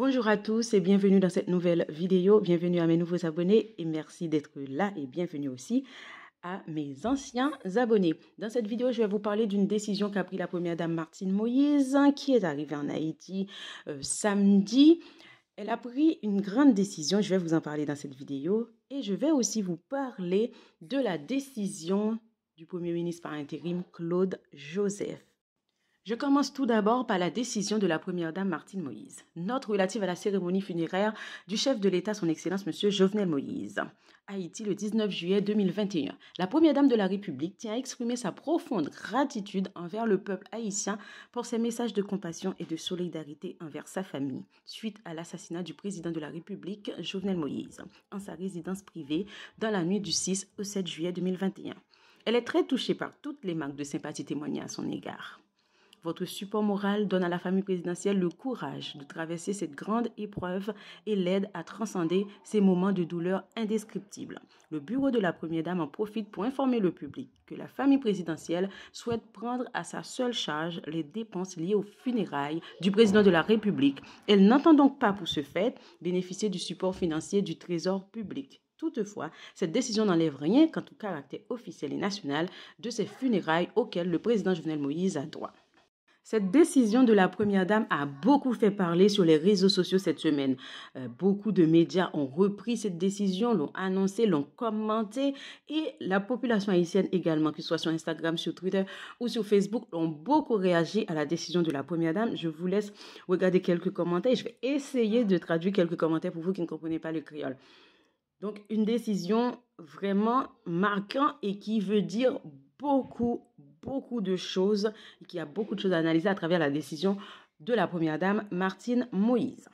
Bonjour à tous et bienvenue dans cette nouvelle vidéo. Bienvenue à mes nouveaux abonnés et merci d'être là et bienvenue aussi à mes anciens abonnés. Dans cette vidéo, je vais vous parler d'une décision qu'a prise la première dame Martine Moïse qui est arrivée en Haïti samedi. Elle a pris une grande décision, je vais vous en parler dans cette vidéo et je vais aussi vous parler de la décision du Premier ministre par intérim Claude Joseph. Je commence tout d'abord par la décision de la première dame Martine Moïse, note relative à la cérémonie funéraire du chef de l'État, son Excellence M. Jovenel Moïse. Haïti, le 19 juillet 2021. La première dame de la République tient à exprimer sa profonde gratitude envers le peuple haïtien pour ses messages de compassion et de solidarité envers sa famille, suite à l'assassinat du président de la République, Jovenel Moïse, en sa résidence privée dans la nuit du 6 au 7 juillet 2021. Elle est très touchée par toutes les marques de sympathie témoignées à son égard. Votre support moral donne à la famille présidentielle le courage de traverser cette grande épreuve et l'aide à transcender ces moments de douleur indescriptibles. Le bureau de la Première Dame en profite pour informer le public que la famille présidentielle souhaite prendre à sa seule charge les dépenses liées aux funérailles du président de la République. Elle n'entend donc pas pour ce fait bénéficier du support financier du Trésor public. Toutefois, cette décision n'enlève rien quant au caractère officiel et national de ces funérailles auxquelles le président Jovenel Moïse a droit. Cette décision de la première dame a beaucoup fait parler sur les réseaux sociaux cette semaine. Beaucoup de médias ont repris cette décision, l'ont annoncé, l'ont commenté et la population haïtienne également, que ce soit sur Instagram, sur Twitter ou sur Facebook, ont beaucoup réagi à la décision de la première dame. Je vous laisse regarder quelques commentaires. Je vais essayer de traduire quelques commentaires pour vous qui ne comprenez pas le créole. Donc, une décision vraiment marquante et qui veut dire beaucoup de choses et qui a beaucoup de choses à analyser à travers la décision de la première dame Martine Moïse.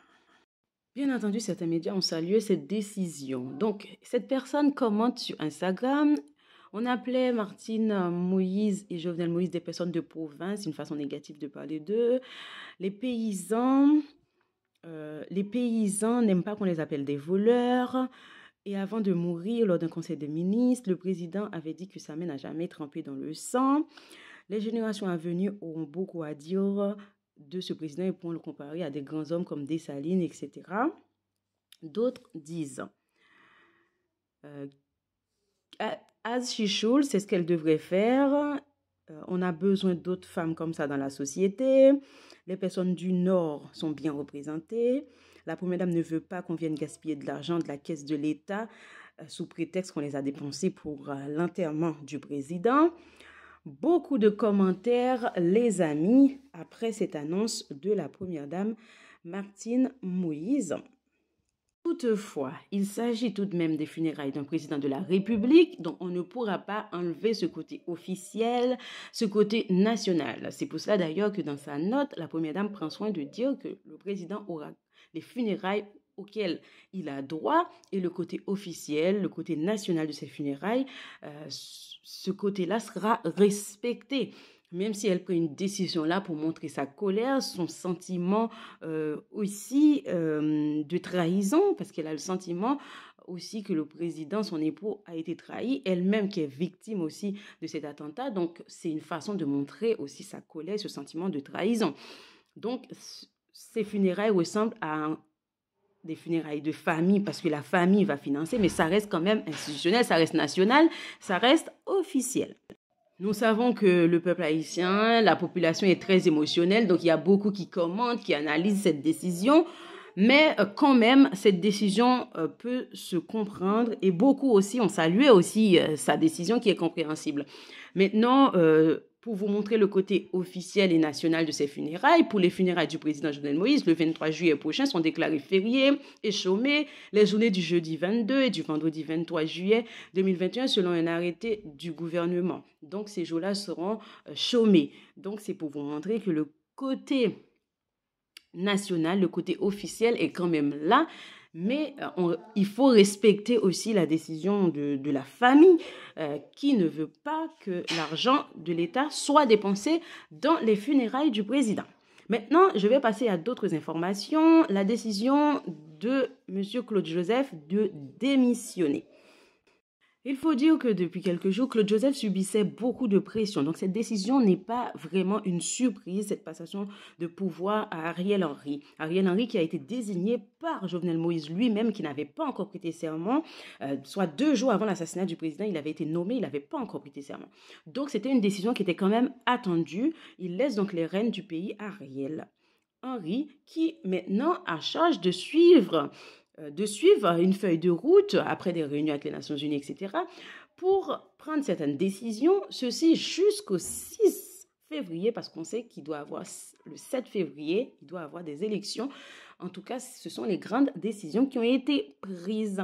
Bien entendu, certains médias ont salué cette décision. Donc, cette personne commente sur Instagram. On appelait Martine Moïse et Jovenel Moïse des personnes de province, une façon négative de parler d'eux. Les paysans n'aiment pas qu'on les appelle des voleurs. Et avant de mourir, lors d'un conseil de ministres, le président avait dit que sa main n'a jamais trempé dans le sang. Les générations à venir auront beaucoup à dire de ce président et pourront le comparer à des grands hommes comme Dessalines, etc. D'autres disent as she should, c'est ce qu'elle devrait faire. On a besoin d'autres femmes comme ça dans la société. Les personnes du Nord sont bien représentées. La première dame ne veut pas qu'on vienne gaspiller de l'argent de la caisse de l'État sous prétexte qu'on les a dépensés pour l'enterrement du président. Beaucoup de commentaires, les amis, après cette annonce de la première dame Martine Moïse. Toutefois, il s'agit tout de même des funérailles d'un président de la République, donc on ne pourra pas enlever ce côté officiel, ce côté national. C'est pour cela d'ailleurs que dans sa note, la première dame prend soin de dire que le président aura les funérailles auxquelles il a droit et le côté officiel, le côté national de ces funérailles, ce côté-là sera respecté. Même si elle prend une décision là pour montrer sa colère, son sentiment aussi de trahison, parce qu'elle a le sentiment aussi que le président, son époux, a été trahi, elle-même qui est victime aussi de cet attentat. Donc, c'est une façon de montrer aussi sa colère, ce sentiment de trahison. Donc, ces funérailles ressemblent à des funérailles de famille, parce que la famille va financer, mais ça reste quand même institutionnel, ça reste national, ça reste officiel. Nous savons que le peuple haïtien, la population est très émotionnelle, donc il y a beaucoup qui commentent, qui analysent cette décision, mais quand même, cette décision peut se comprendre et beaucoup aussi ont salué aussi sa décision qui est compréhensible. Maintenant, pour vous montrer le côté officiel et national de ces funérailles, pour les funérailles du président Jovenel Moïse, le 23 juillet prochain sont déclarés fériés et chômés les journées du jeudi 22 et du vendredi 23 juillet 2021 selon un arrêté du gouvernement. Donc, ces jours-là seront chômés. Donc, c'est pour vous montrer que le côté national, le côté officiel est quand même là, mais il faut respecter aussi la décision de la famille qui ne veut pas que l'argent de l'État soit dépensé dans les funérailles du président. Maintenant, je vais passer à d'autres informations. La décision de M. Claude Joseph de démissionner. Il faut dire que depuis quelques jours, Claude Joseph subissait beaucoup de pression. Donc, cette décision n'est pas vraiment une surprise, cette passation de pouvoir à Ariel Henry. Ariel Henry qui a été désigné par Jovenel Moïse lui-même, qui n'avait pas encore prêté serment. Soit 2 jours avant l'assassinat du président, il avait été nommé, il n'avait pas encore prêté serment. Donc, c'était une décision qui était quand même attendue. Il laisse donc les rênes du pays à Ariel Henry, qui maintenant a charge de suivre une feuille de route après des réunions avec les Nations Unies, etc., pour prendre certaines décisions, ceci jusqu'au 6 février, parce qu'on sait qu'il doit avoir, le 7 février, il doit avoir des élections. En tout cas, ce sont les grandes décisions qui ont été prises.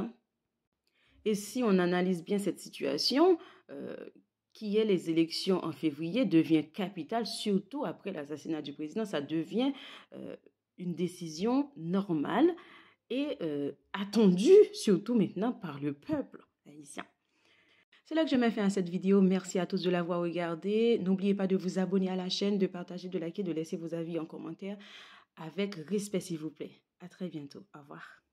Et si on analyse bien cette situation, qui est les élections en février, devient capitale, surtout après l'assassinat du président. Ça devient une décision normale et attendu surtout maintenant par le peuple haïtien. C'est là que je mets fin à cette vidéo. Merci à tous de l'avoir regardée. N'oubliez pas de vous abonner à la chaîne, de partager, de liker, de laisser vos avis en commentaire avec respect s'il vous plaît. À très bientôt. Au revoir.